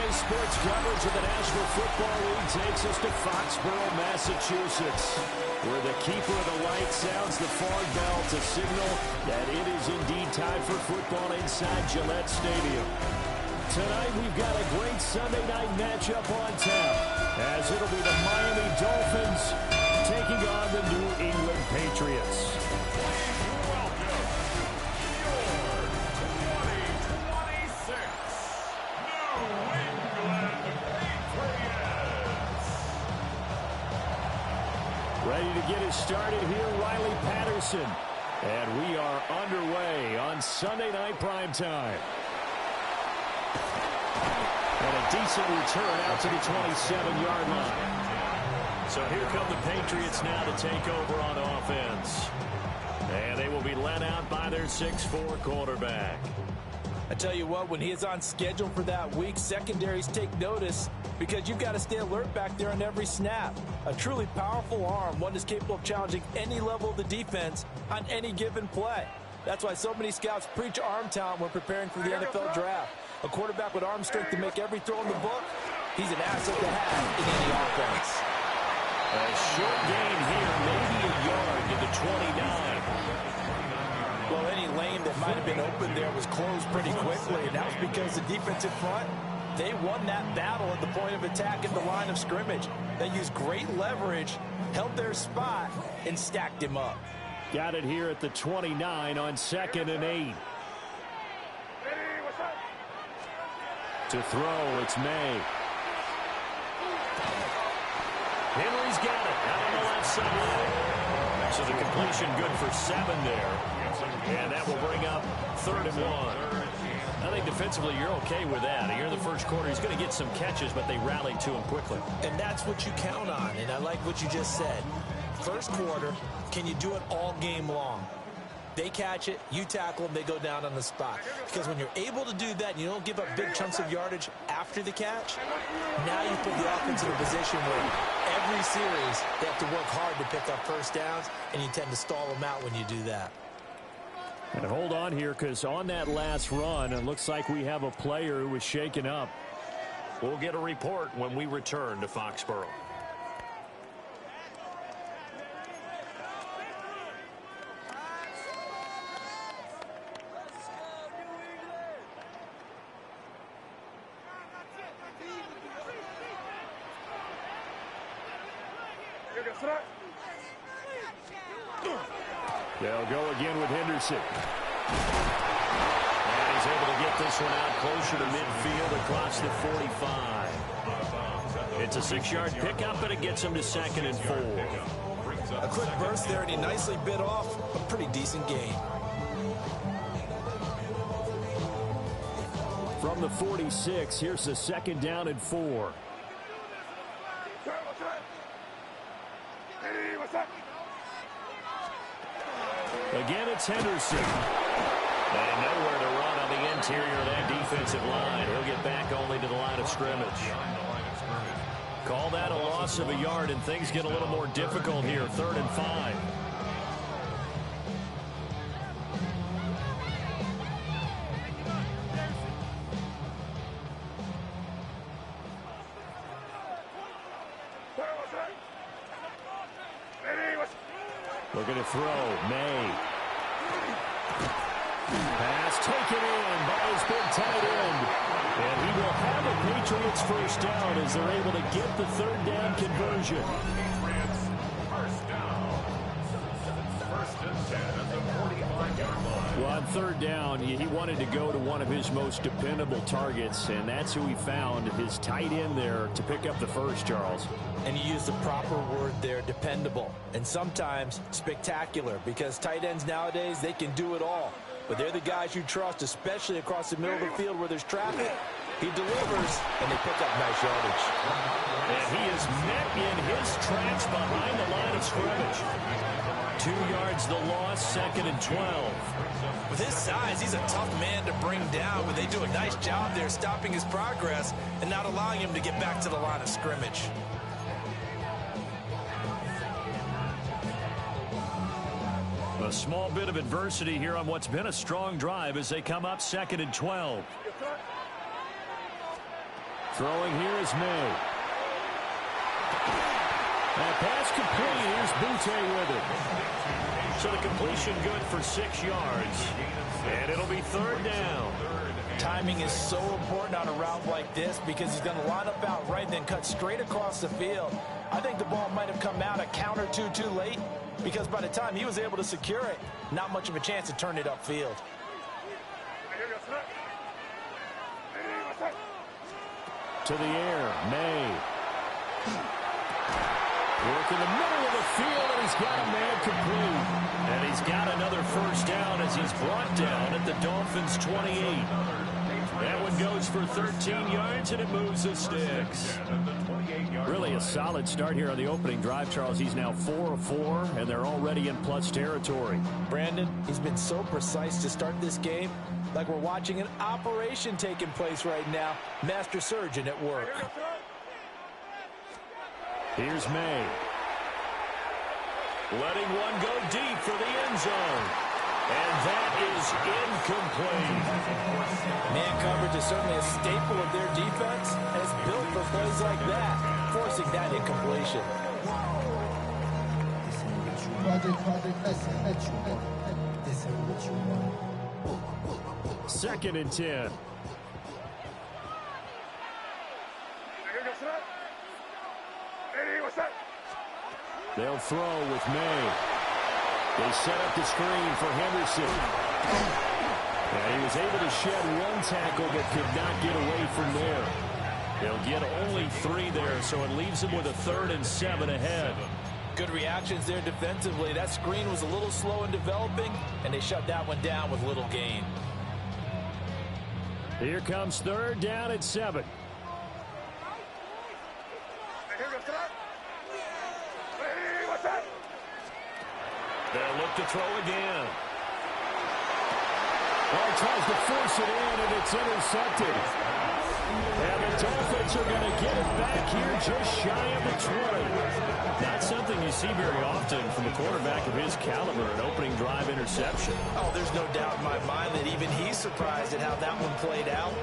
Tonight's sports coverage of the National Football League takes us to Foxborough, Massachusetts, where the keeper of the light sounds the fog bell to signal that it is indeed time for football inside Gillette Stadium. Tonight we've got a great Sunday night matchup on tap, as it'll be the Miami Dolphins taking on the New England Patriots. Ready to get us started here, Riley Patterson. And we are underway on Sunday night primetime. And a decent return out to the 27-yard line. So here come the Patriots now to take over on offense. And they will be led out by their 6'4" quarterback. I tell you what, when he is on schedule for that week, secondaries take notice because you've got to stay alert back there on every snap. A truly powerful arm, one that's capable of challenging any level of the defense on any given play. That's why so many scouts preach arm talent when preparing for the NFL draft. A quarterback with arm strength to make every throw in the book, he's an asset to have in any offense. A short gain here, maybe a yard to the 29. Well, any lane that might have been open there was closed pretty quickly, and that was because the defensive front, they won that battle at the point of attack at the line of scrimmage. They used great leverage, held their spot, and stacked him up. Got it here at the 29 on 2nd and 8. To throw, it's May. Henry's got it out on the left side. So the completion good for 7 there. And that will bring up 3rd and 1. I think defensively you're okay with that. Here in the first quarter, he's going to get some catches, but they rallied to him quickly. And that's what you count on, and I like what you just said. First quarter, can you do it all game long? They catch it, you tackle them, they go down on the spot. Because when you're able to do that and you don't give up big chunks of yardage after the catch, now you put the offense in a position where every series they have to work hard to pick up first downs, and you tend to stall them out when you do that. And hold on here, because on that last run, it looks like we have a player who was shaken up. We'll get a report when we return to Foxborough. They'll go again with Henderson. And he's able to get this one out closer to midfield across the 45. It's a 6-yard pickup, and it gets him to 2nd and 4. A quick burst there, and he nicely bit off a pretty decent gain. From the 46, here's the 2nd down and 4. Again, it's Henderson. And nowhere to run on the interior of that defensive line. He'll get back only to the line of scrimmage. Call that a loss of a yard, and things get a little more difficult here. 3rd and 5. Looking to throw. May. Pass taken in by his big tight end. And he will have a Patriots first down as they're able to get the 3rd down conversion. Well, on 3rd down, he wanted to go to one of his most dependable targets, and that's who he found, his tight end there, to pick up the first, Charles. And you use the proper word there, dependable. And sometimes spectacular, because tight ends nowadays, they can do it all. But they're the guys you trust, especially across the middle of the field where there's traffic. He delivers, and they pick up nice yardage. And he is met in his tracks behind the line of scrimmage. 2 yards the loss, 2nd and 12. With his size, he's a tough man to bring down, but they do a nice job there stopping his progress and not allowing him to get back to the line of scrimmage. A small bit of adversity here on what's been a strong drive as they come up 2nd and 12. Throwing here is May. That pass complete. Here's Butte with it. So the completion good for 6 yards. And it'll be 3rd down. Timing is so important on a route like this because he's going to line up out right, then cut straight across the field. I think the ball might have come out a count or two too late because by the time he was able to secure it, not much of a chance to turn it upfield. To the air, May. Work in the middle of the field, and he's got a man complete. And he's got another 1st down as he's brought down at the Dolphins' 28. That one goes for 13 yards, and it moves the sticks. Really a solid start here on the opening drive, Charles. He's now 4 of 4, and they're already in plus territory. Brandon, he's been so precise to start this game, like we're watching an operation taking place right now. Master surgeon at work. Here's May. Letting one go deep for the end zone. And that is incomplete. Man coverage is certainly a staple of their defense, and it's built for plays like that, forcing that incompletion. 2nd and 10. They'll throw with May. They set up the screen for Henderson. And he was able to shed one tackle but could not get away from there. They'll get only 3 there, so it leaves them with a 3rd and 7 ahead. Good reactions there defensively. That screen was a little slow in developing, and they shut that one down with little gain. Here comes 3rd down at 7. They'll look to throw again. Well, tries to force it in, and it's intercepted. And the Dolphins are going to get it back here just shy of the 20. Not something you see very often from a quarterback of his caliber, an opening drive interception. Oh, there's no doubt in my mind that even he's surprised at how that one played out.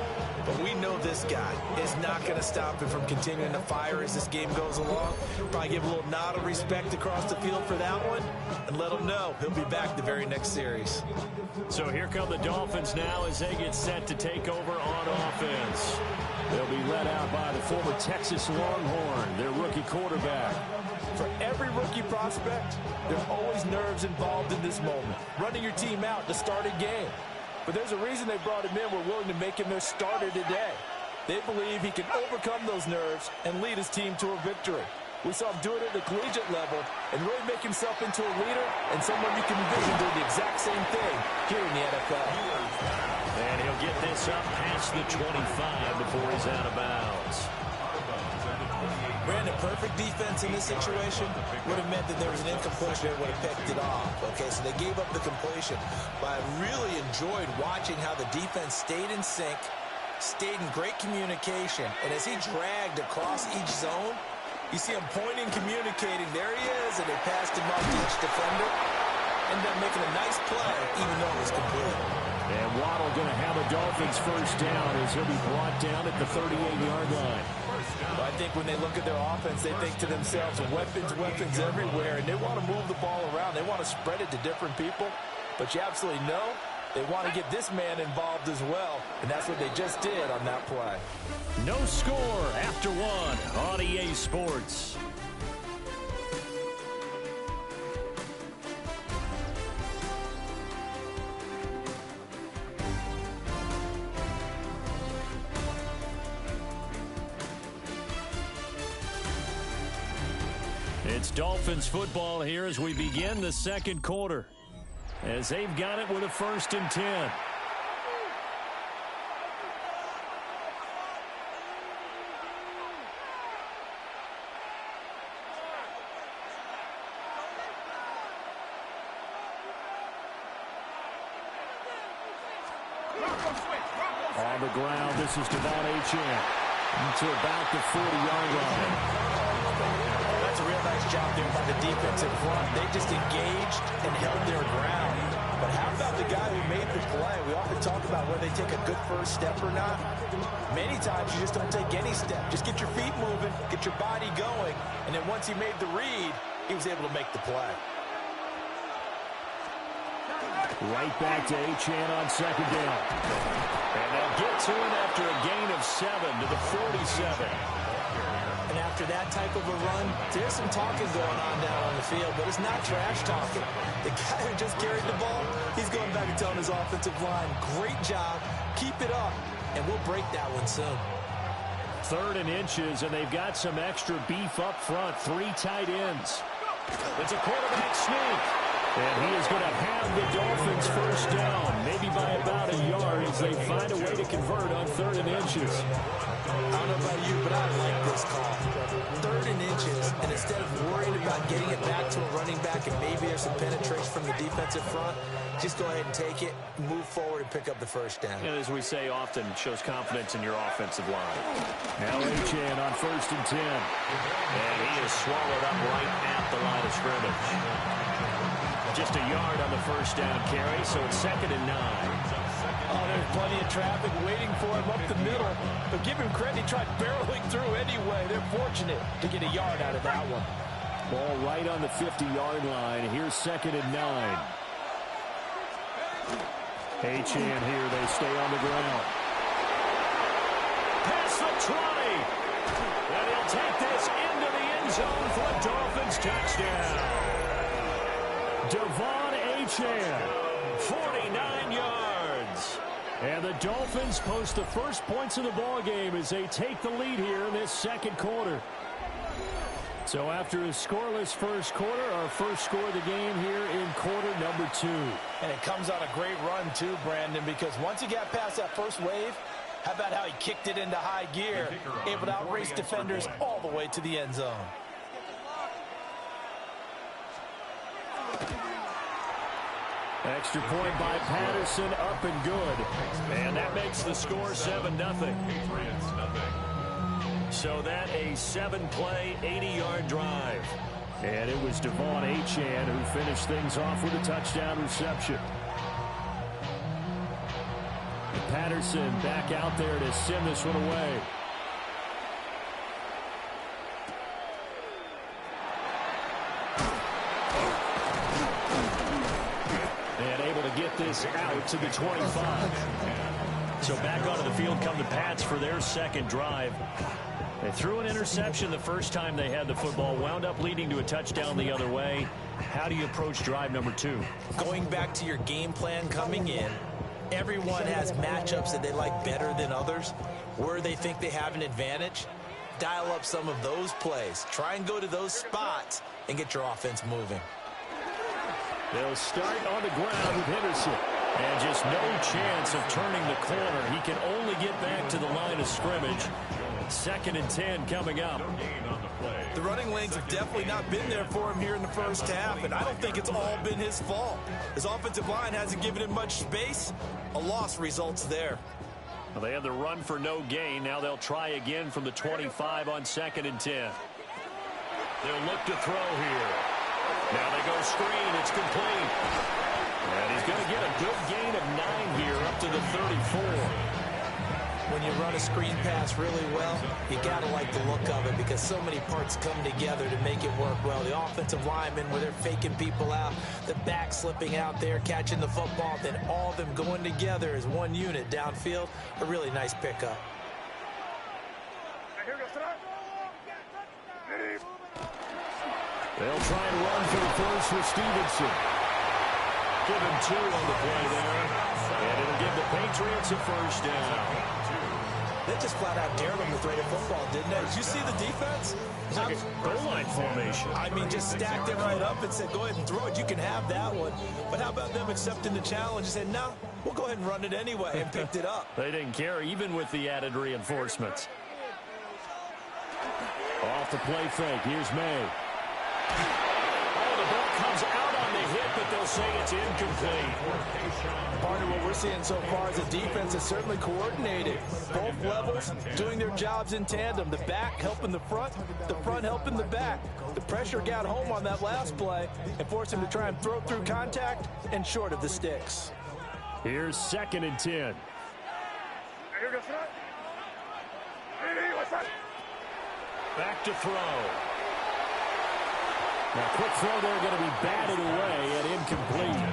But we know this guy is not going to stop him from continuing to fire as this game goes along. Probably give a little nod of respect across the field for that one and let him know he'll be back the very next series. So here come the Dolphins now as they get set to take over on offense. They'll be led out by the former Texas Longhorn, their rookie quarterback. For every rookie prospect, there are always nerves involved in this moment. Running your team out to start a game. But there's a reason they brought him in. We're willing to make him their starter today. They believe he can overcome those nerves and lead his team to a victory. We saw him do it at the collegiate level and really make himself into a leader and someone you can envision doing the exact same thing here in the NFL. And he'll get this up past the 25 before he's out of bounds. Brandon, perfect defense in this situation would have meant that there was an incompletion that would have picked it off. Okay, so they gave up the completion. But I really enjoyed watching how the defense stayed in sync, stayed in great communication, and as he dragged across each zone, you see him pointing, communicating. There he is, and they passed him off to each defender. Ended up making a nice play, even though it was complete. And Waddle going to have a Dolphins 1st down as he'll be brought down at the 38-yard line. Well, I think when they look at their offense, they think to themselves, weapons, weapons everywhere, and they want to move the ball around. They want to spread it to different people, but you absolutely know they want to get this man involved as well, and that's what they just did on that play. No score after 1 on EA Sports. It's Dolphins football here as we begin the 2nd quarter. As they've got it with a 1st and 10. On the ground, this is Devon Achane to about the 40-yard line. That's a real job there by the defense in front. They just engaged and held their ground. But how about the guy who made the play. We often talk about whether they take a good first step or not. Many times you just don't take any step. Just get your feet moving, get your body going, and then once he made the read, he was able to make the play. Right back to Achane on second down. And they'll get to it after a gain of 7 to the 47. And after that type of a run, there's some talking going on down on the field, but it's not trash talking. The guy who just carried the ball, he's going back and telling his offensive line, great job, keep it up, and we'll break that one soon. 3rd and inches, and they've got some extra beef up front. 3 tight ends. It's a quarterback sneak. And he is going to have the Dolphins first down, maybe by about a yard as they find a way to convert on 3rd and inches. I don't know about you, but I like this call. 3rd and inches, and instead of worrying about getting it back to a running back and maybe there's some penetration from the defensive front, just go ahead and take it, move forward, and pick up the first down. And as we say often, shows confidence in your offensive line. Now Achane on 1st and 10. And he is swallowed up right at the line of scrimmage. Just a yard on the first down carry, so it's 2nd and 9. Oh, there's plenty of traffic waiting for him up the middle. But give him credit, he tried barreling through anyway. They're fortunate to get a yard out of that one. Ball right on the 50-yard line. Here's 2nd and 9. Achane here, they stay on the ground. Past the 20. And he'll take this into the end zone for a Dolphins touchdown. Devon Achane, 49 yards. And the Dolphins post the first points of the ball game as they take the lead here in this second quarter. So after a scoreless first quarter, our first score of the game here in quarter number 2. And it comes on a great run too, Brandon, because once he got past that first wave, how about how he kicked it into high gear, able to outrace defenders all the way to the end zone. Extra point by Patterson, up and good. And that makes the score 7-0. So that a 7-play, 80-yard drive. And it was Devon Achane who finished things off with a touchdown reception. Patterson back out there to send this one away. And able to get this out to the 25. So back onto the field come the Pats for their second drive. They threw an interception the first time they had the football, wound up leading to a touchdown the other way. How do you approach drive number 2? Going back to your game plan coming in, everyone has matchups that they like better than others. Where they think they have an advantage, dial up some of those plays. Try and go to those spots and get your offense moving. They'll start on the ground with Henderson. And just no chance of turning the corner. He can only get back to the line of scrimmage. 2nd and 10 coming up. The running lanes have definitely not been there for him here in the first half, and I don't think it's all been his fault. His offensive line hasn't given him much space. A loss results there. Well, they had the run for no gain. Now they'll try again from the 25 on 2nd and 10. They'll look to throw here. Now they go screen. It's complete. And he's going to get a good gain of 9 here up to the 34. When you run a screen pass really well, you got to like the look of it because so many parts come together to make it work well. The offensive linemen, where they're faking people out, the back slipping out there, catching the football, then all of them going together as one unit downfield. A really nice pickup. They'll try and run for the first with Stevenson. Give him 2 on the play there. And it'll give the Patriots a first down. They just flat out dared him to throw the football, didn't they? Did you see the defense? It's like a goal line formation. I mean, just stacked it right up and said, go ahead and throw it. You can have that one. But how about them accepting the challenge and saying, no, we'll go ahead and run it anyway, and picked it up. They didn't care, even with the added reinforcements. Off the play fake. Here's May. Oh, the ball comes out on the hit, but they'll say it's incomplete. Part of what we're seeing so far is the defense is certainly coordinated. Both levels doing their jobs in tandem. The back helping the front helping the back. The pressure got home on that last play and forced him to try and throw through contact and short of the sticks. Here's 2nd and 10. Back to throw. Now, quick throw there, going to be batted away and incomplete.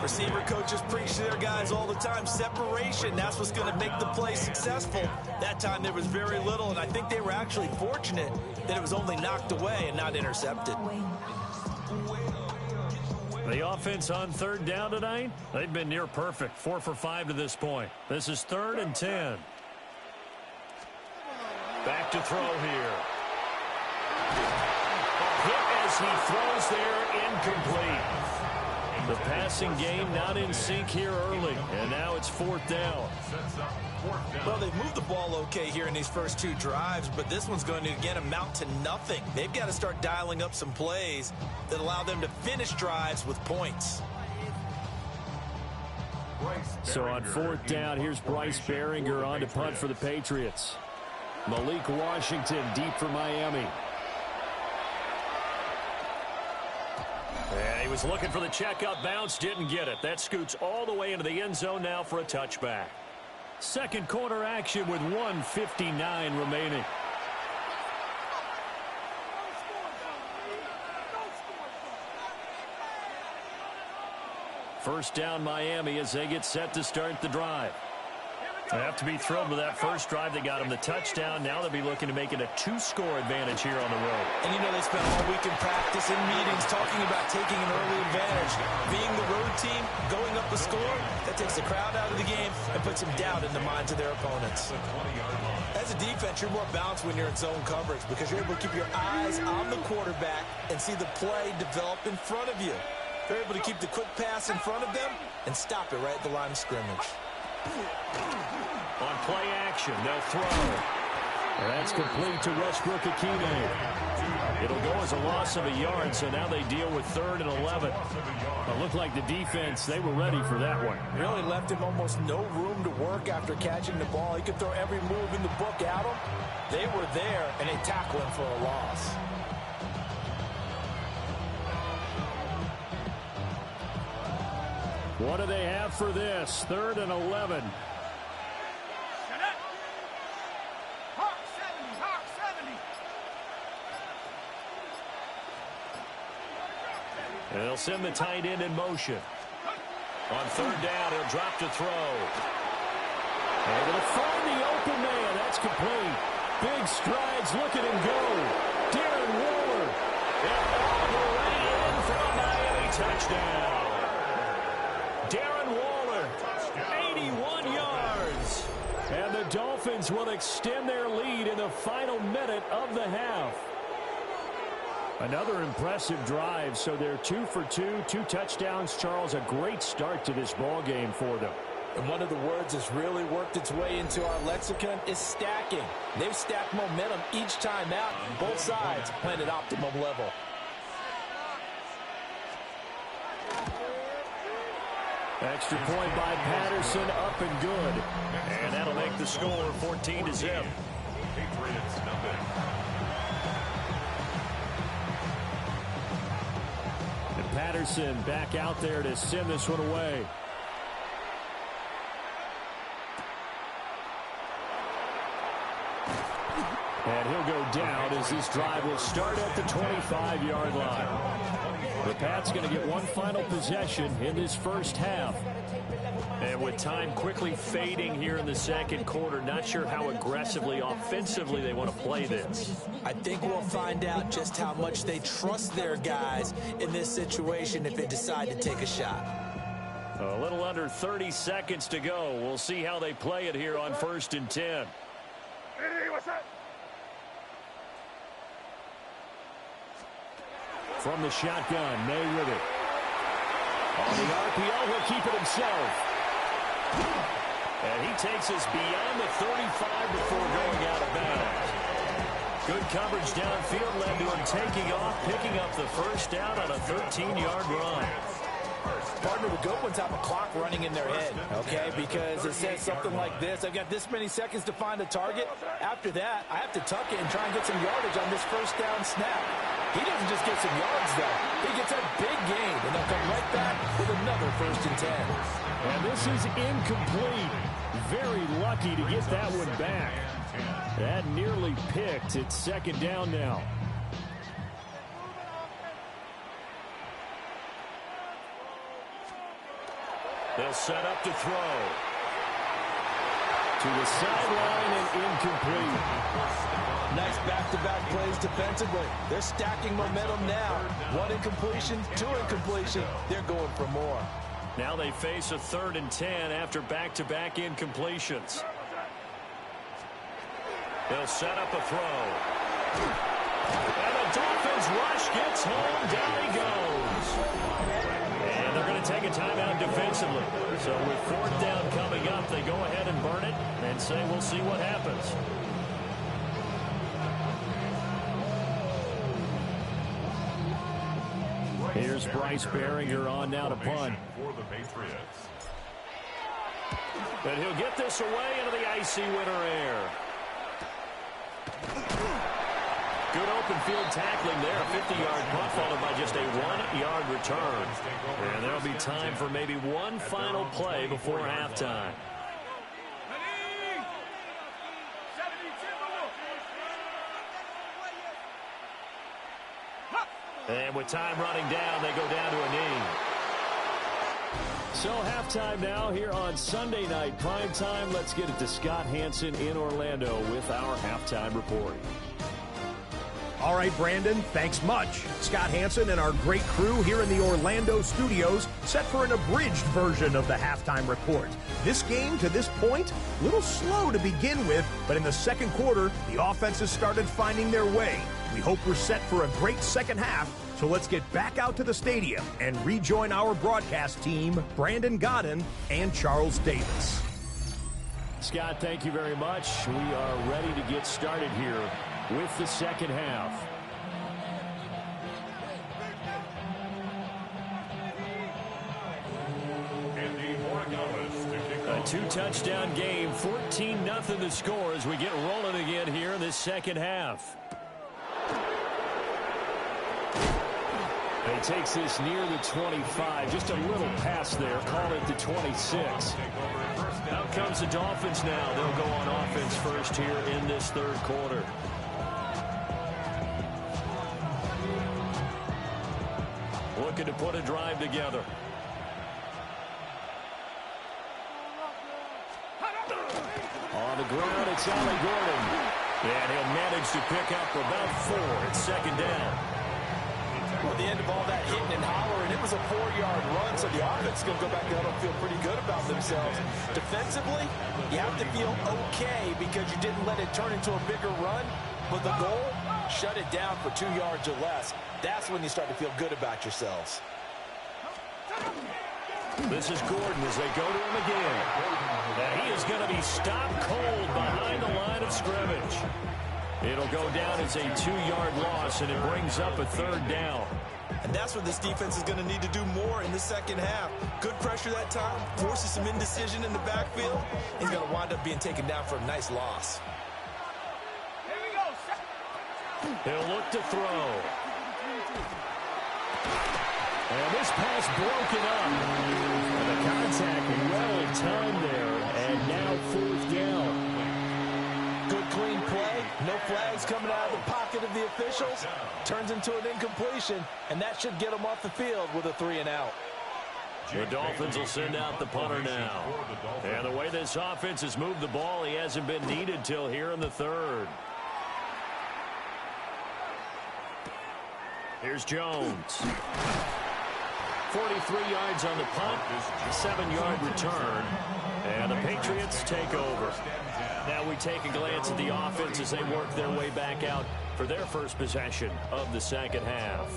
Receiver coaches preach to their guys all the time. Separation, that's what's going to make the play successful. That time there was very little, and I think they were actually fortunate that it was only knocked away and not intercepted. The offense on 3rd down tonight, they've been near perfect. 4 for 5 to this point. This is 3rd and 10. Back to throw here. Hit as he throws there, incomplete. The passing game not in sync here early, and now it's 4th down. Well, they've moved the ball okay here in these first 2 drives, but this one's going to, again, amount to nothing. They've got to start dialing up some plays that allow them to finish drives with points. So on 4th down, here's Bryce Behringer on to punt for the Patriots. Malik Washington deep for Miami. Yeah, he was looking for the checkup bounce, didn't get it. That scoots all the way into the end zone now for a touchback. 2nd quarter action with 1:59 remaining. First down Miami as they get set to start the drive. They have to be thrilled with that first drive. They got them the touchdown. Now they'll be looking to make it a 2-score advantage here on the road. And, you know, they spent all week in practice and meetings talking about taking an early advantage. Being the road team, going up a score, that takes the crowd out of the game and puts some doubt in the minds of their opponents. As a defense, you're more balanced when you're in zone coverage because you're able to keep your eyes on the quarterback and see the play develop in front of you. They're able to keep the quick pass in front of them and stop it right at the line of scrimmage. On play action, they'll throw. And that's complete to Westbrook-Akine. It'll go as a loss of a yard, so now they deal with 3rd and 11. It looked like the defense, they were ready for that one. Really left him almost no room to work after catching the ball. He could throw every move in the book at him. They were there, and they tackled him for a loss. What do they have for this? 3rd and 11. And they'll send the tight end in motion. On 3rd down, he'll drop to throw. Able to find the open man. That's complete. Big strides. Look at him go. Darren Waller. And all the way in for a Miami touchdown. Darren Waller, 81 yards. And the Dolphins will extend their lead in the final minute of the half. Another impressive drive, so they're 2 for 2, 2 touchdowns. Charles, a great start to this ball game for them. And one of the words that's really worked its way into our lexicon is stacking. They've stacked momentum each time out, both sides playing at optimum level. Extra point by Patterson, up and good. And that'll make the score 14-0. And Patterson back out there to send this one away. And he'll go down as this drive will start at the 25-yard line. The Pats going to get one final possession in this first half. And with time quickly fading here in the 2nd quarter, not sure how aggressively, offensively they want to play this. I think we'll find out just how much they trust their guys in this situation if they decide to take a shot. A little under 30 seconds to go. We'll see how they play it here on 1st and 10. From the shotgun, May with it. On the RPO, he'll keep it himself. And he takes us beyond the 35 before going out of bounds. Good coverage downfield led to him taking off, picking up the first down on a 13-yard run. Partner, the good ones have a clock running in their head, okay? Because it says something like this: I've got this many seconds to find a target. After that, I have to tuck it and try and get some yardage on this first down snap. He doesn't just get some yards, though. He gets a big gain, and they'll come right back with another 1st and 10. And this is incomplete. Very lucky to get that one back. That nearly picked. It's 2nd down now. They'll set up to throw. To the sideline and incomplete. Nice back-to-back plays defensively. They're stacking momentum now. 1 incompletion, 2 incompletion. They're going for more. Now they face a 3rd and 10 after back-to-back incompletions. They'll set up a throw. And the Dolphins rush gets home. Down he goes. And they're going to take a timeout defensively. So with 4th down coming up, they go ahead and burn it and say we'll see what happens. Here's Bryce Behringer on now to punt. For the Patriots. But he'll get this away into the icy winter air. Good open field tackling there. A 50-yard punt followed by just a 1-yard return. And there'll be time for maybe one final play before halftime. And with time running down, they go down to a knee. So halftime now here on Sunday Night Primetime. Let's get it to Scott Hanson in Orlando with our halftime report. All right, Brandon, thanks much. Scott Hanson and our great crew here in the Orlando studios set for an abridged version of the halftime report. This game, to this point, a little slow to begin with, but in the second quarter, the offenses started finding their way. We hope we're set for a great second half, so let's get back out to the stadium and rejoin our broadcast team, Brandon Godden and Charles Davis. Scott, thank you very much. We are ready to get started here with the second half. A 2-touchdown game, 14-0 the score as we get rolling again here in this second half. He takes this near the 25, just a little pass there, call it the 26. Out comes the Dolphins now. They'll go on offense first here in this third quarter. Looking to put a drive together. On the ground, it's Ollie Gordon. And he'll manage to pick up about 4 at 2nd down. Well, at the end of all that hitting and hollering, it was a 4-yard run, so the offense is going to go back down and feel pretty good about themselves. Defensively, you have to feel okay because you didn't let it turn into a bigger run, but the goal, shut it down for 2 yards or less. That's when you start to feel good about yourselves. This is Gordon as they go to him again. And he is going to be stopped cold behind the line of scrimmage. It'll go down as a 2-yard loss, and it brings up a 3rd down. And that's what this defense is going to need to do more in the second half. Good pressure that time, forces some indecision in the backfield. He's going to wind up being taken down for a nice loss. He'll look to throw. And this pass broken up. And the contact well timed there. And now 4th down. Good clean play. No flags coming out of the pocket of the officials. Turns into an incompletion, and that should get them off the field with a 3-and-out. The Dolphins will send out the punter now. And the way this offense has moved the ball, he hasn't been needed till here in the 3rd. Here's Jones. 43 yards on the punt, 7-yard return, and the Patriots take over. Now we take a glance at the offense as they work their way back out for their first possession of the second half.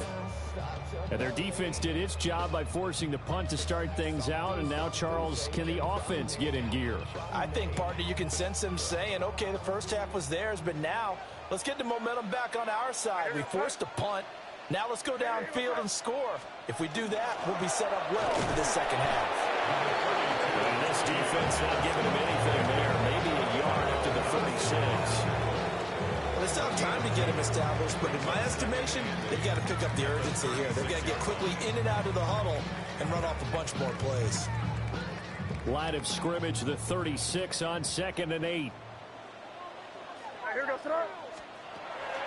And their defense did its job by forcing the punt to start things out, and now, Charles, can the offense get in gear? I think, partner, you can sense them saying, okay, the first half was theirs, but now let's get the momentum back on our side. We forced a punt. Now let's go downfield and score. If we do that, we'll be set up well for this second half. And this defense not giving him anything there. Maybe a yard after the 36. Well, they still have time to get him established, but in my estimation, they've got to pick up the urgency here. They've got to get quickly in and out of the huddle and run off a bunch more plays. Line of scrimmage, the 36 on 2nd and 8.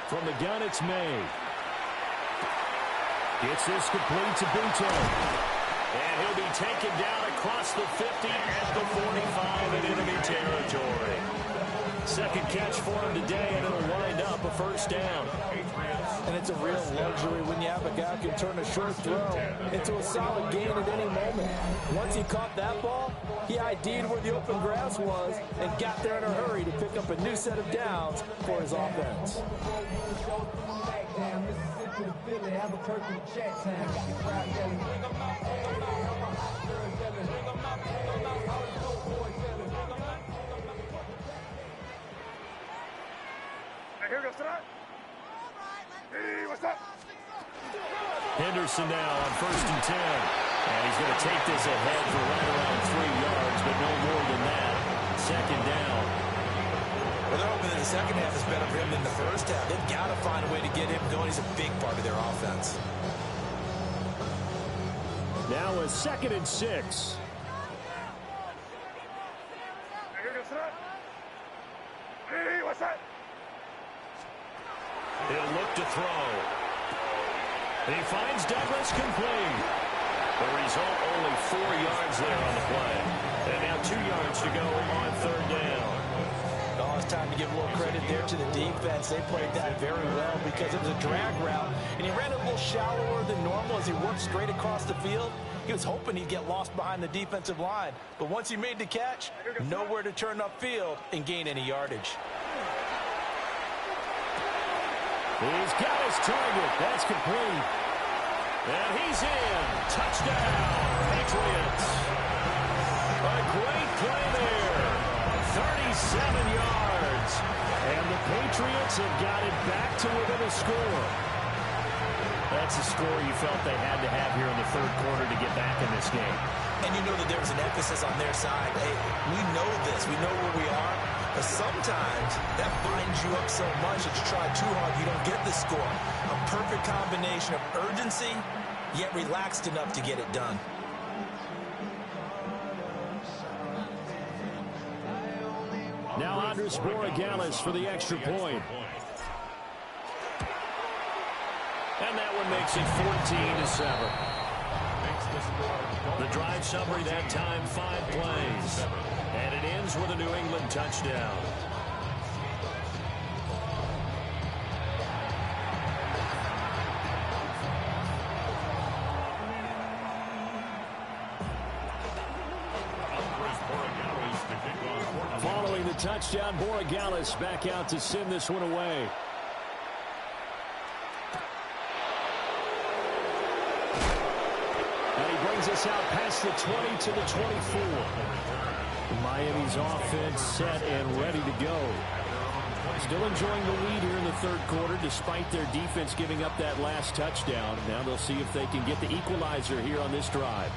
From the gun, it's May. Gets this complete to Buto. And he'll be taken down across the 50 at the 45 in enemy territory. Second catch for him today, and it'll wind up a first down. And it's a real luxury when you have a guy who can turn a short throw into a solid gain at any moment. Once he caught that ball, he ID'd where the open grass was and got there in a hurry to pick up a new set of downs for his offense. Henderson now on 1st and 10. And he's going to take this ahead for right around 3 yards, but no more than that. Second down. Well, they're hoping that the second half is better for him than the first half. They've got to find a way to get him going. He's a big part of their offense. Now a 2nd and 6. He'll look to throw. He finds Douglas complete. The result, only 4 yards there on the play. And now 2 yards to go on 3rd down. Oh, it's time to give a little credit there to the defense. They played that very well because it was a drag route, and he ran a little shallower than normal as he worked straight across the field. He was hoping he'd get lost behind the defensive line, but once he made the catch, nowhere to turn upfield and gain any yardage. He's got his target. That's complete. And he's in. Touchdown, Patriots. A great play there. 37 yards. And the Patriots have got it back to within a score. That's a score you felt they had to have here in the 3rd quarter to get back in this game. And you know that there was an emphasis on their side. Hey, we know this. We know where we are. But sometimes that binds you up so much that you try too hard, you don't get the score. A perfect combination of urgency, yet relaxed enough to get it done. Now Andres Borregales for the extra point. And that one makes it 14-7. The drive summary that time, 5 plays. And it ends with a New England touchdown. Following the touchdown, Borregales back out to send this one away. And he brings us out past the 20 to the 24. Miami's offense set and ready to go. Still enjoying the lead here in the 3rd quarter despite their defense giving up that last touchdown. Now they'll see if they can get the equalizer here on this drive.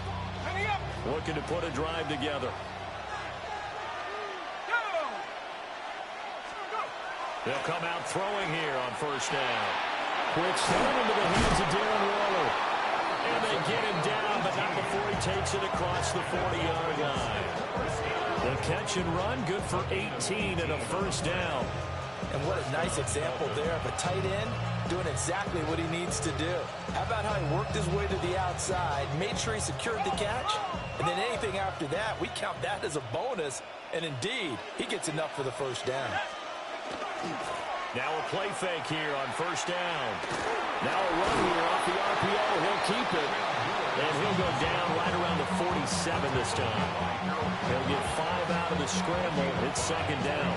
Looking to put a drive together. They'll come out throwing here on 1st down. Quick throw into the hands of Darren Waller. And they get him down, but not before he takes it across the 40-yard line. The catch and run, good for 18 and a 1st down. And what a nice example there of a tight end doing exactly what he needs to do. How about how he worked his way to the outside, made sure he secured the catch, and then anything after that, we count that as a bonus. And indeed, he gets enough for the 1st down. Now a play fake here on 1st down. Now a run here off the RPO. He'll keep it. And he'll go down right around the 47 this time. He'll get 5 out of the scramble. It's 2nd down.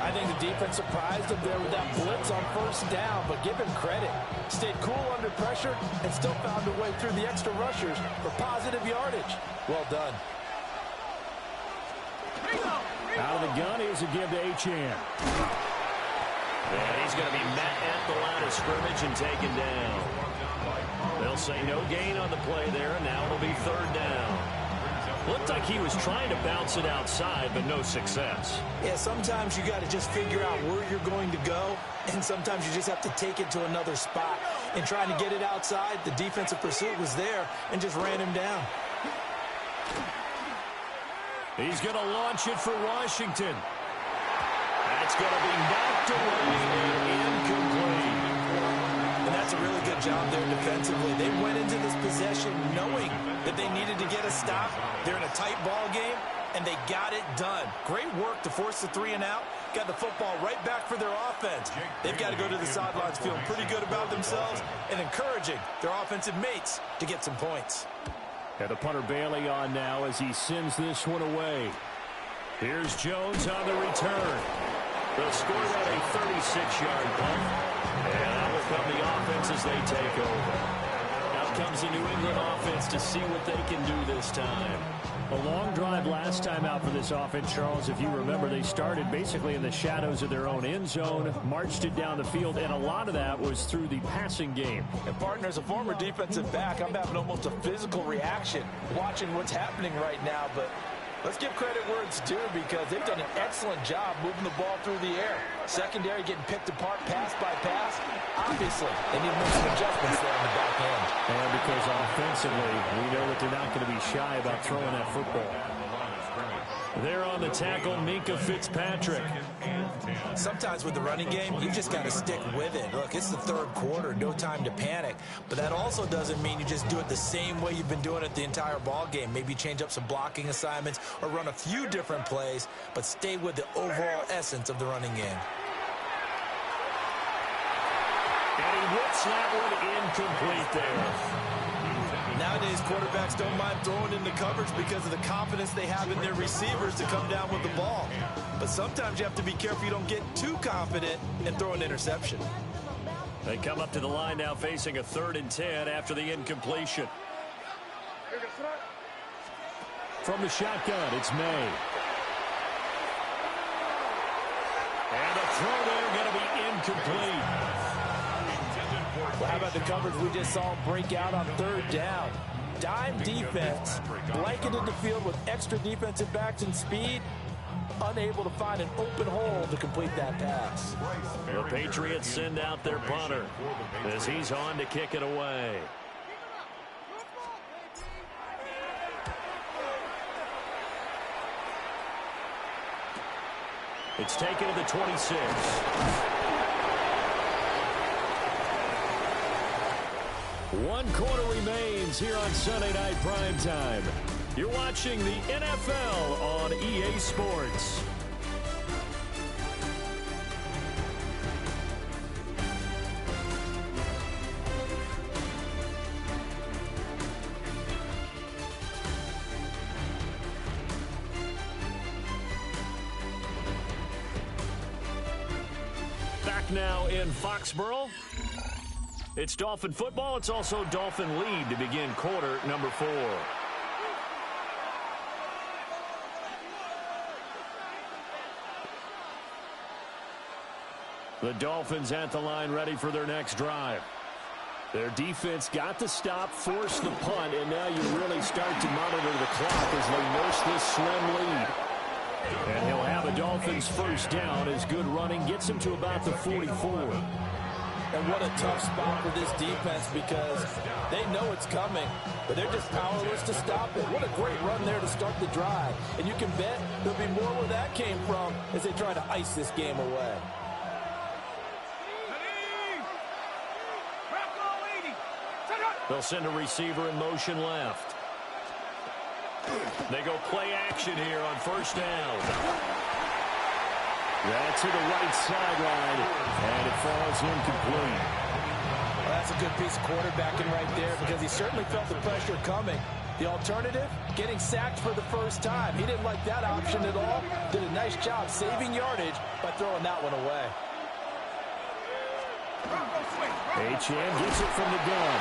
I think the defense surprised him there with that blitz on 1st down, but give him credit. Stayed cool under pressure and still found a way through the extra rushers for positive yardage. Well done. Out of the gun, here's a give to Achane. And he's going to be met at the line of scrimmage and taken down. They'll say no gain on the play there, and now it'll be third down. Looked like he was trying to bounce it outside, but no success. Yeah, sometimes you got to just figure out where you're going to go, and sometimes you just have to take it to another spot. In trying to get it outside, the defensive pursuit was there and just ran him down. He's going to launch it for Washington. That's going to be knocked away and incomplete. And that's a really good job there defensively. They went into this possession knowing that they needed to get a stop. They're in a tight ball game, and they got it done. Great work to force the 3 and out. Got the football right back for their offense. They've got to go to the sidelines feeling pretty good about themselves and encouraging their offensive mates to get some points. And the punter Bailey on now as he sends this one away. Here's Jones on the return. They'll score that a 36-yard punt. And out will come the offense as they take over. Out comes the New England offense to see what they can do this time. A long drive last time out for this offense, Charles. If you remember, they started basically in the shadows of their own end zone, marched it down the field, and a lot of that was through the passing game. And, partner, as a former defensive back, I'm having almost a physical reaction watching what's happening right now. But let's give credit where it's due because they've done an excellent job moving the ball through the air. Secondary getting picked apart pass by pass. Obviously, they need to make some adjustments there on the back end. And because offensively, we know that they're not going to be shy about throwing that football. There on the tackle, Minkah Fitzpatrick. Sometimes with the running game, you just got to stick with it. Look, it's the third quarter, no time to panic. But that also doesn't mean you just do it the same way you've been doing it the entire ball game. Maybe change up some blocking assignments or run a few different plays, but stay with the overall essence of the running game. And he whips that one incomplete there. Nowadays, quarterbacks don't mind throwing into coverage because of the confidence they have in their receivers to come down with the ball. But sometimes you have to be careful you don't get too confident and throw an interception. They come up to the line now facing a 3rd and 10 after the incompletion. From the shotgun, it's May. And the throw there going to be incomplete. Well, how about the coverage we just saw break out on 3rd down? Dime defense, blanketed the field with extra defensive backs and speed, unable to find an open hole to complete that pass. The Patriots send out their punter as he's on to kick it away. It's taken to the 26. One quarter remains here on Sunday Night Primetime. You're watching the NFL on EA Sports. Back now in Foxborough. It's Dolphin football. It's also Dolphin lead to begin quarter number 4. The Dolphins at the line ready for their next drive. Their defense got the stop, forced the punt, and now you really start to monitor the clock as they nurse this slim lead. And he'll have a Dolphins first down as good running gets him to about the 44. And what a tough spot for this defense because they know it's coming, but they're just powerless to stop it. What a great run there to start the drive. And you can bet there'll be more where that came from as they try to ice this game away. They'll send a receiver in motion left. They go play action here on first down. That's to the right sideline, and it falls incomplete. Well, that's a good piece of quarterbacking right there because he certainly felt the pressure coming. The alternative, getting sacked for the first time. He didn't like that option at all. Did a nice job saving yardage by throwing that one away. H.M. gets it from the gun.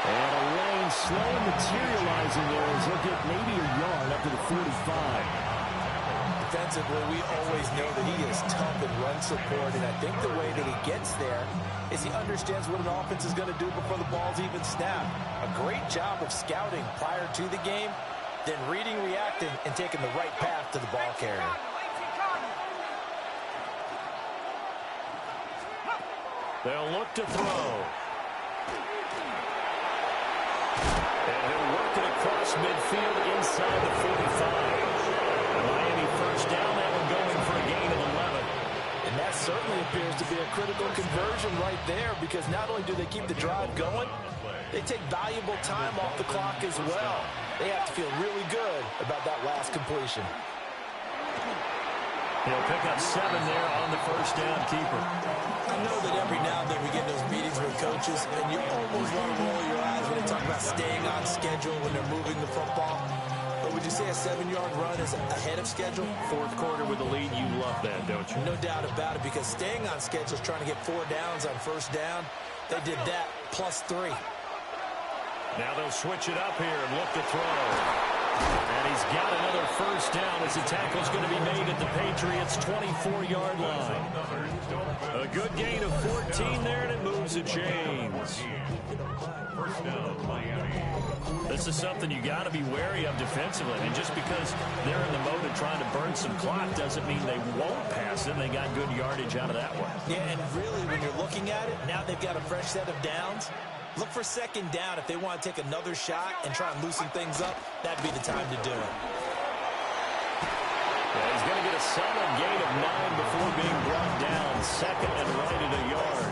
And a lane slow materializing there as he'll get maybe a yard up to the 45. defensively, we always know that he is tough in run support, and I think the way that he gets there is he understands what an offense is going to do before the ball's even snapped. A great job of scouting prior to the game, then reading, reacting, and taking the right path to the ball carrier. They'll look to throw. And he'll work it across midfield inside the 45. Miami first down, that one going for a gain of 11. And that certainly appears to be a critical conversion right there, because not only do they keep the drive going, they take valuable time off the clock as well. They have to feel really good about that last completion. He'll pick up 7 there on the first down keeper. I know that every now and then we get those meetings with coaches, and you almost want to roll your eyes when they talk about staying on schedule when they're moving the football. But would you say a 7-yard run is ahead of schedule? Fourth quarter with the lead, you love that, don't you? No doubt about it, because staying on schedule is trying to get 4 downs on first down. They did that plus 3. Now they'll switch it up here and look to throw. And he's got another first down as the tackle's going to be made at the Patriots' 24-yard line. A good gain of 14 there, and it moves the chains. This is something you got to be wary of defensively. And just because they're in the mode of trying to burn some clock doesn't mean they won't pass it. They got good yardage out of that one. Yeah, and really, when you're looking at it, now they've got a fresh set of downs. Look for second down. If they want to take another shot and try and loosen things up, that'd be the time to do it. Yeah, he's going to get a solid gain of 9 before being brought down. Second and right at a yard.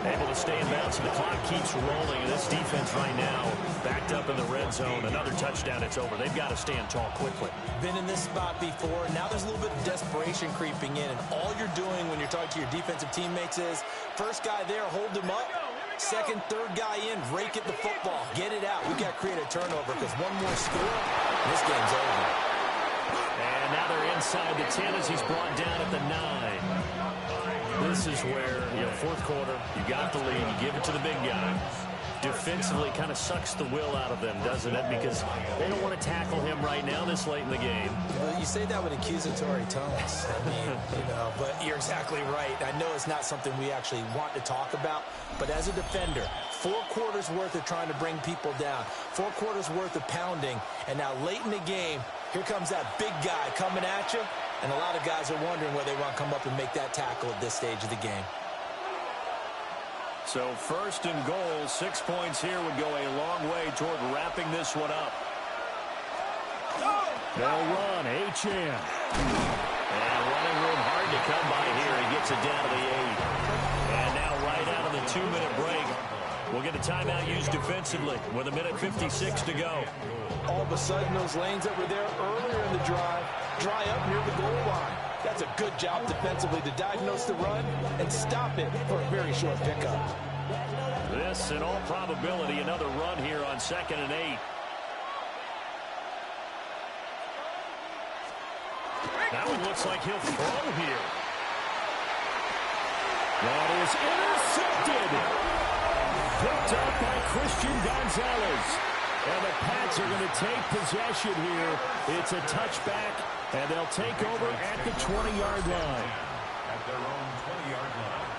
Able to stay in bounds, and the clock keeps rolling. And this defense right now backed up in the red zone. Another touchdown, it's over. They've got to stand tall quickly. Been in this spot before. Now there's a little bit of desperation creeping in. And all you're doing when you're talking to your defensive teammates is, first guy there, hold him up. Second, third guy in, rake at the football. Get it out. We've got to create a turnover, because one more score, and this game's over. And now they're inside the 10 as he's brought down at the 9. This is where, fourth quarter, you got the lead, you give it to the big guy. Defensively kind of sucks the will out of them, doesn't it? Because they don't want to tackle him right now this late in the game. Well, you say that with accusatory tones. I mean, but you're exactly right. I know it's not something we actually want to talk about, but as a defender, 4 quarters worth of trying to bring people down, 4 quarters worth of pounding, and now late in the game, here comes that big guy coming at you, and a lot of guys are wondering whether they want to come up and make that tackle at this stage of the game. So first and goal, 6 points here would go a long way toward wrapping this one up. They'll run, H.M. And running room hard to come by here. He gets it down to the 8. And now right out of the 2-minute break, we'll get a timeout used defensively with 1:56 to go. All of a sudden, those lanes that were there earlier in the drive dry up near the goal line. That's a good job defensively to diagnose the run and stop it for a very short pickup. This, in all probability, another run here on 2nd and 8. That one looks like he'll throw here. That is intercepted. Picked up by Christian Gonzalez. And the Pats are going to take possession here. It's a touchback, and they'll take over at the 20-yard line. At their own 20-yard line.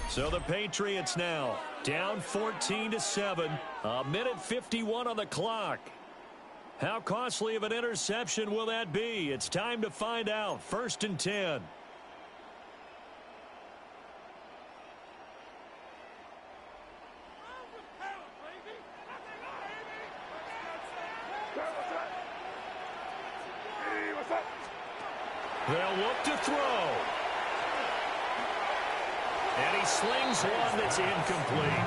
So the Patriots now down 14-7. 1:51 on the clock. How costly of an interception will that be? It's time to find out. 1st and 10. They'll look to throw. And he slings one that's incomplete.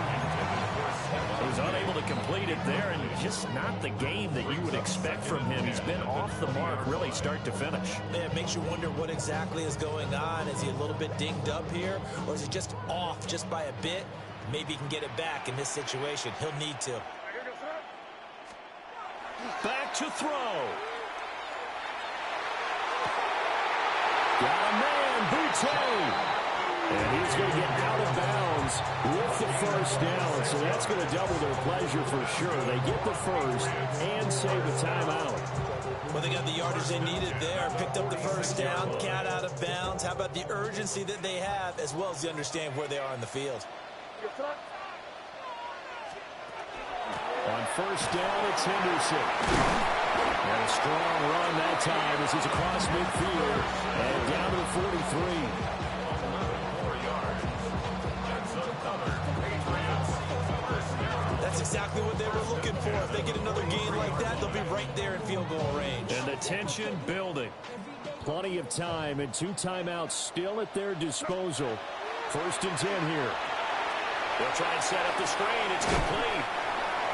He was unable to complete it there, and just not the game that you would expect from him. He's been off the mark really start to finish. Yeah, it makes you wonder what exactly is going on. Is he a little bit dinged up here, or is he just off just by a bit? Maybe he can get it back in this situation. He'll need to. Back to throw. Got a man, Boutte. And he's going to get out of bounds with the first down. So that's going to double their pleasure for sure. They get the first and save a timeout. Well, they got the yardage they needed there. Picked up the first down. Cat out of bounds. How about the urgency that they have as well as they understand where they are in the field? On first down, it's Henderson. And a strong run that time as he's across midfield and down to the 43. That's exactly what they were looking for. If they get another gain like that, they'll be right there in field goal range. And the tension building. Plenty of time and 2 timeouts still at their disposal. First and 10 here. They'll try and set up the screen. It's complete.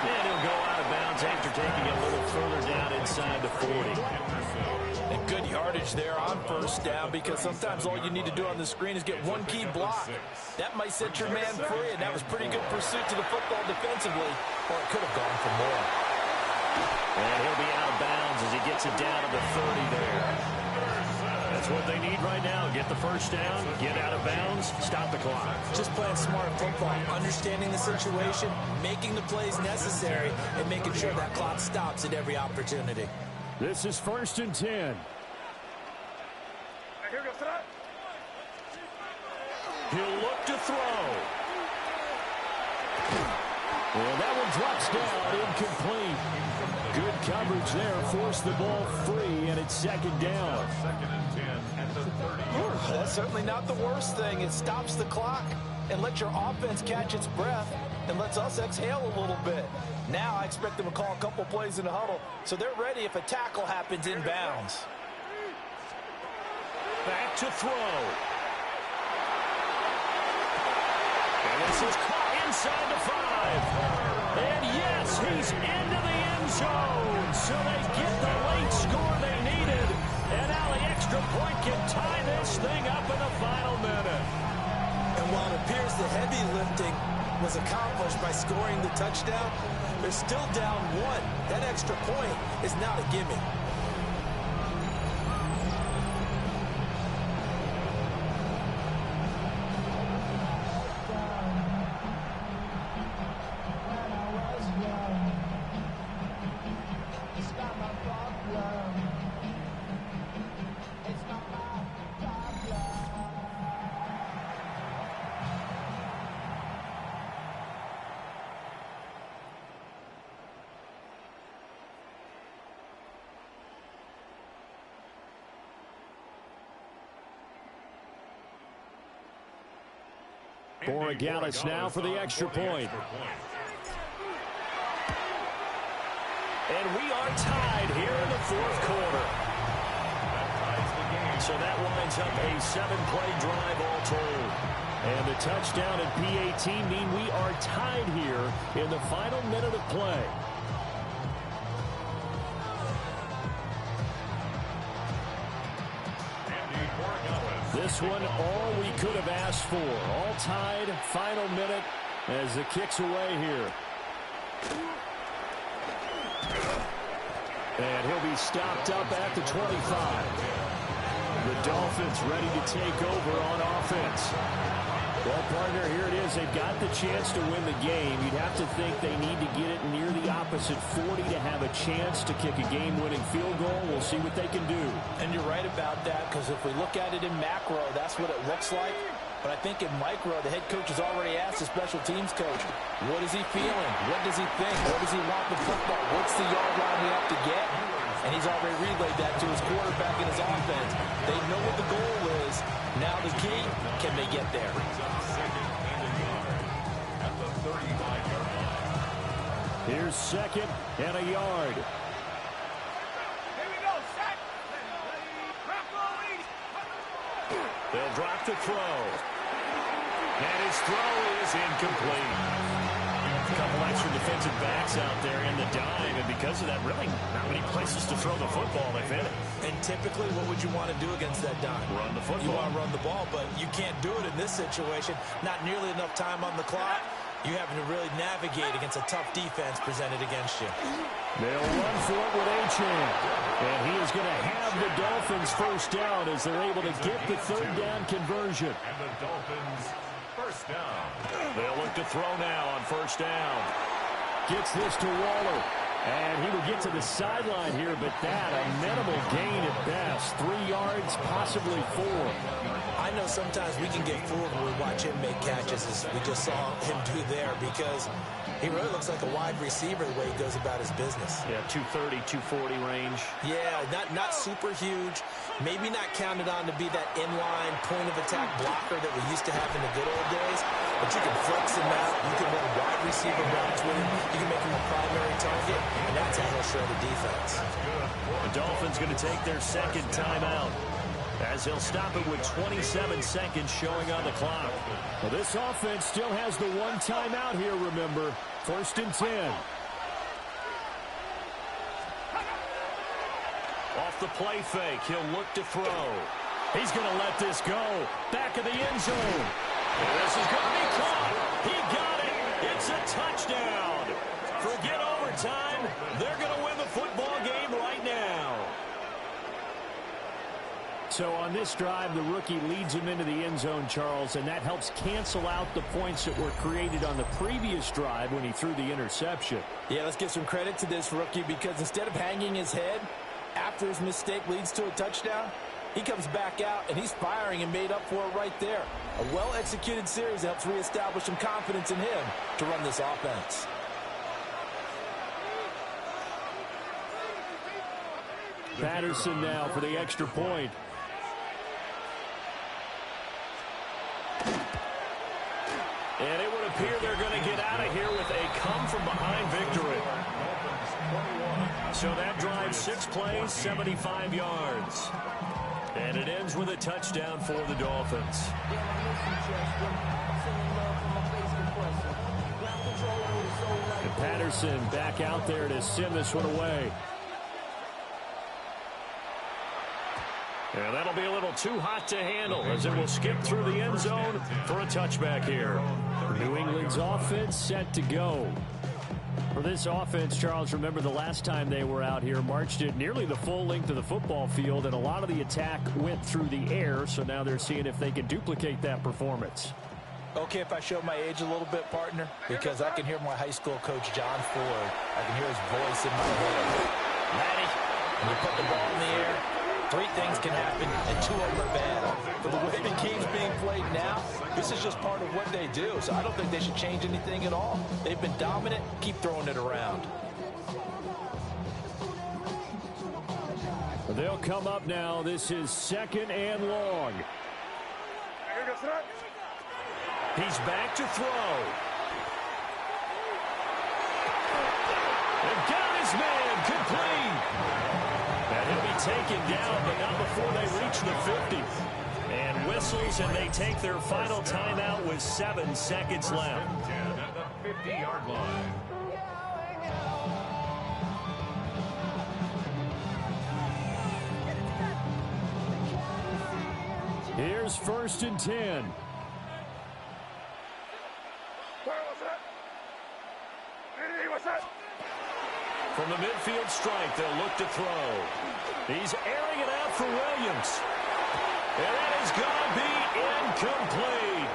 And he'll go out of bounds after taking it a little further down inside the 40. And good yardage there on first down because sometimes all you need to do on the screen is get one key block. That might set your man free, and that was pretty good pursuit to the football defensively, or it could have gone for more. And he'll be out of bounds as he gets it down to the 30 there. That's what they need right now. Get the first down, get out of bounds, stop the clock. Just playing smart football, understanding the situation, making the plays necessary, and making sure that clock stops at every opportunity. This is first and 10. He'll look to throw. Well, that one drops down, incomplete. Good coverage there, forced the ball free, and it's second down. That's certainly not the worst thing. It stops the clock and lets your offense catch its breath and lets us exhale a little bit. Now I expect them to call a couple plays in the huddle, so they're ready if a tackle happens inbounds. Back to throw. And this is caught inside the 5. And yes, he's into the end zone. So they get the late score they needed. And now the extra point can tie this thing up in the final minute. And while it appears the heavy lifting was accomplished by scoring the touchdown, they're still down 1. That extra point is not a gimme. Borregales now for the extra point. And we are tied here in the 4th quarter. So that winds up a 7-play drive all told. And the touchdown and PAT mean we are tied here in the final minute of play. This one, all we could have asked for. All tied, final minute as the kick's away here. And he'll be stopped up at the 25. The Dolphins ready to take over on offense. Well, partner, here it is. They've got the chance to win the game. You'd have to think they need to get it near the opposite 40 to have a chance to kick a game-winning field goal. We'll see what they can do. And you're right about that, because if we look at it in macro, that's what it looks like. But I think in micro, the head coach has already asked the special teams coach, what is he feeling? What does he think? What does he want with football? What's the yard line we have to get? And he's already relayed that to his quarterback and his offense. They know what the goal is. Now the key, can they get there? Here's second and a yard. They'll drop the throw. And his throw is incomplete. A couple extra defensive backs out there in the dime, and because of that, really not many places to throw the football if any. And typically, what would you want to do against that dime? Run the football. You want to run the ball, but you can't do it in this situation. Not nearly enough time on the clock. You having to really navigate against a tough defense presented against you. They'll run for it with Achane. And he is going to have the Dolphins first down as they're able to get the third down conversion. And the Dolphins first down. They'll look to throw now on first down. Gets this to Waller. And he will get to the sideline here, but that a minimal gain at best. 3 yards, possibly 4. I know sometimes we can get fooled when we watch him make catches, as we just saw him do there, because he really looks like a wide receiver the way he goes about his business. Yeah, 230, 240 range. Yeah, not super huge. Maybe not counted on to be that inline point-of-attack blocker that we used to have in the good old days. But you can flex him out. You can run wide receiver routes with him. You can make him a primary target, and that's a hell-shredded defense. The Dolphins going to take their second timeout, as they'll stop it with 27 seconds showing on the clock. Well, this offense still has the one timeout here, remember. 1st and 10. Off the play fake, he'll look to throw. He's going to let this go. Back of the end zone. And this is going to be caught. He got it. It's a touchdown. Forget overtime. They're going to win the football game right now. So on this drive, the rookie leads him into the end zone, Charles, and that helps cancel out the points that were created on the previous drive when he threw the interception. Yeah, let's give some credit to this rookie, because instead of hanging his head after his mistake leads to a touchdown, he comes back out and he's firing and made up for it right there. A well-executed series helps reestablish some confidence in him to run this offense. Patterson now for the extra point. And it would appear they're going to get out of here with a come-from-behind victory. So that drives 6 plays, 75 yards. And it ends with a touchdown for the Dolphins. And Patterson back out there to send this one away. And that'll be a little too hot to handle, as it will skip through the end zone for a touchback here. New England's offense set to go. For this offense, Charles, remember the last time they were out here, marched it nearly the full length of the football field, and a lot of the attack went through the air, so now they're seeing if they can duplicate that performance. Okay, if I show my age a little bit, partner, because I can hear my high school coach, John Ford. I can hear his voice in my head. Matty, when you put the ball in the air, 3 things can happen, and 2 of them are bad. For the way the game's being played now, this is just part of what they do. So I don't think they should change anything at all. They've been dominant. Keep throwing it around. They'll come up now. This is 2nd and long. He's back to throw. And got his man complete. And he'll be taken down, but not before they reach the 50. And whistles, and they take their final timeout with 7 seconds left. At the 50-yard line. Here's 1st and 10. From the midfield strike, they'll look to throw. He's airing it out for Williams. And that is going to be incomplete.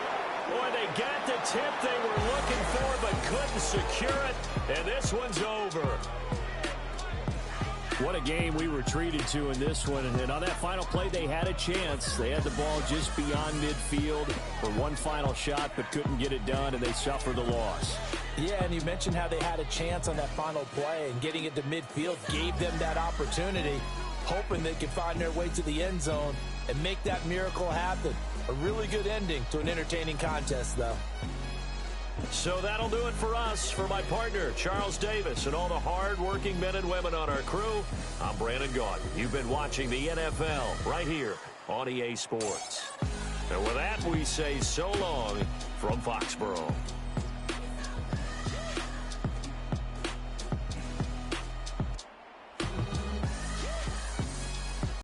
Boy, they got the tip they were looking for, but couldn't secure it. And this one's over. What a game we were treated to in this one. And on that final play, they had a chance. They had the ball just beyond midfield for one final shot, but couldn't get it done, and they suffered the loss. Yeah, and you mentioned how they had a chance on that final play, and getting it to midfield gave them that opportunity, hoping they could find their way to the end zone and make that miracle happen. A really good ending to an entertaining contest, though. So that'll do it for us. For my partner, Charles Davis, and all the hard-working men and women on our crew, I'm Brandon Gaudin. You've been watching the NFL right here on EA Sports. And with that, we say so long from Foxborough.